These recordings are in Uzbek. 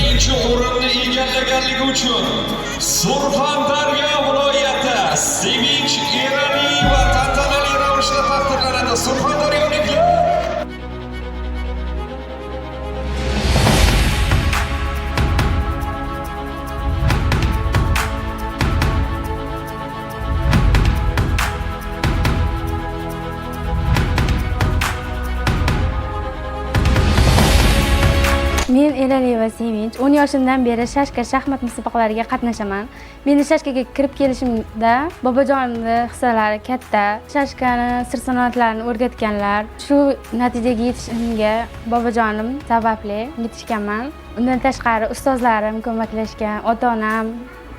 birinchi o'rinni egallaganligi uchun Surxondaryo viloyati Sevinch Eraniyeva tantanali ravishda taqdirlanadi. Surxondaryoliklar Men Eraniyeva Sevinch 10 yoshimdan beri Shashka shaxmat musobaqalariga qatnashaman. Meni Shashkaga kirib kelishimda bobojonimni hissalari katta. Shashkani sir-sanoatlarini o'rgatganlar. Shu natijaga yetishimga bobojonim sababli yetishganman. Undan tashqari ustozlarim ko'maklashgan, ota-onam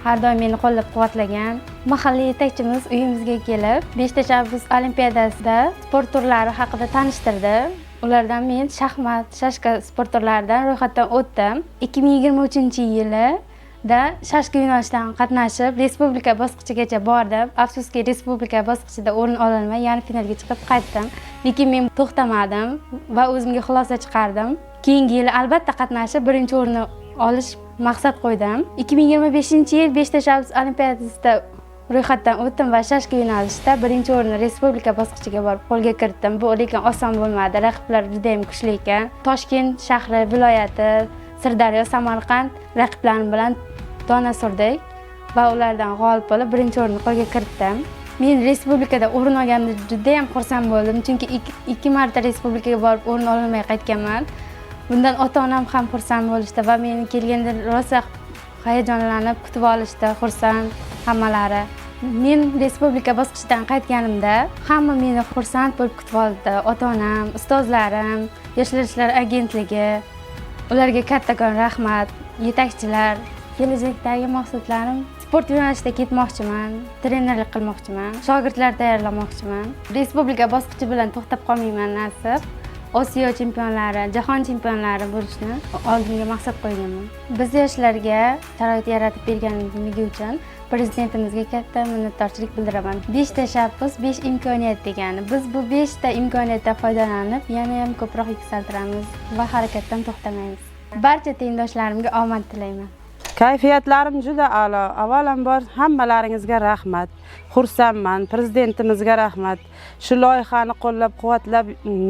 har doim meni qo'llab-quvvatlagan. Mahalliy yetakchimiz uyimizga kelib, 5 tashabbus olimpiadasida sport turlari haqida tanishtirdi. Ulardan men shaxmat, shashka sport turlaridan ro'yxatdan o'tdim. 2023-yilda shashka yo'nalishidan qatnashib, respublika bosqichigacha bordim. Afsuski, respublika bosqichida o'rin ololmay, yana finalga chiqib qaytdim. Lekin men to'xtamadim va o'zimga xulosa chiqardim. Keyingi yil albatta qatnashib, birinchi o'rinni olish maqsad qo'ydim. 2025-yil 5 tashabbus olimpiadasida ro'yxatdan o'tdim va shashka yo'nalishida birinchi o'rinni respublika bosqichiga borib qo'lga kiritdim. Bu lekin oson bo'lmadi. Raqiblar juda ham kuchli ekan. Toshkent shahri, viloyati, Sirdaryo, Samarqand raqiblarim bilan dona surdik va ulardan g'olib bo'lib birinchi o'rinni qo'lga kiritdim. Men respublikada o'rin olganimda juda ham xursand bo'ldim, chunki 2 marta respublikaga borib o'rin olmay qaytganman. Bundan ota-onam ham xursand bo'lishdi va meni kelganda rosa hayajonlanib kutib olishdi, xursand hammalari. Men respublika bosqichidan qaytganimda hamma meni xursand bo'lib kutib oldi. Ota-onam, ustozlarim, Yoshlar ishlari agentligi, ularga kattakon rahmat. Yetakchilar, kelajakdagi maqsadlarim sport yo'nalishida ketmoqchiman, trenerlik qilmoqchiman, shogirdlar tayyorlamoqchiman. Respublika bosqichi bilan to'xtab qolmayman nasib. Osiyo chempionlari, jahon chempionlari bo'lishni oldimga maqsad qo'yganman. Biz yoshlarga sharoit yaratib berganligi uchun Prezidentimizga katta minnatdorchilik bildiraman. 5 tashabbus, 5 imkoniyat degani. Biz bu 5 ta imkoniyatdan foydalanib, yana ham ko'proq yuksaltiramiz va harakatdan to'xtamaymiz. Barcha tengdoshlarimga omad tilayman. Kayfiyatlarim juda a'lo. Avvalambor hammalaringizga rahmat. Xursandman, prezidentimizga rahmat. Shu loyihani qo'llab-quvvatlab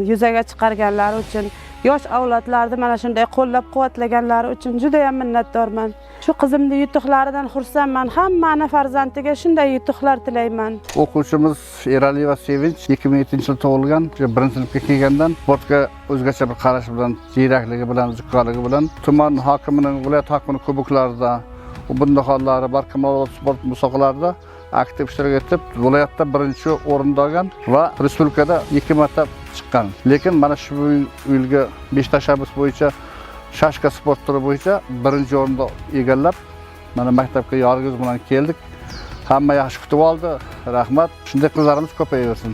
yuzaga chiqarganlari uchun, yosh avlodlarni mana shunday qo'llab-quvvatlaganlari uchun juda ham minnatdorman. Shu qizimning yutuqlaridan xursandman. Hammani farzandiga shunday yutuqlar tilayman. O'quvchimiz Eraniyeva Sevinch 2007-yilda tug'ilgan, 1-sinfga kelgandan sportga o'zgacha bir qarash bilan, ziyrakligi bilan, ziqqonligi bilan tuman hokimining, viloyat hokimining kuboklarida, bunday hollari barkamol sport musobaqalarida aktiv ishtirok etib, viloyatda birinchi o'rinda olgan va respublikada 2 marta chiqqan. Lekin mana shu yilgi 5 tashabbus bo'yicha shashka sport turi bo'yicha birinchi o'rinda egallab, mana maktabga yorg'iz bilan keldik. Hamma yaxshi kutib oldi. Rahmat. Shunday qizlarimiz ko'payaversin.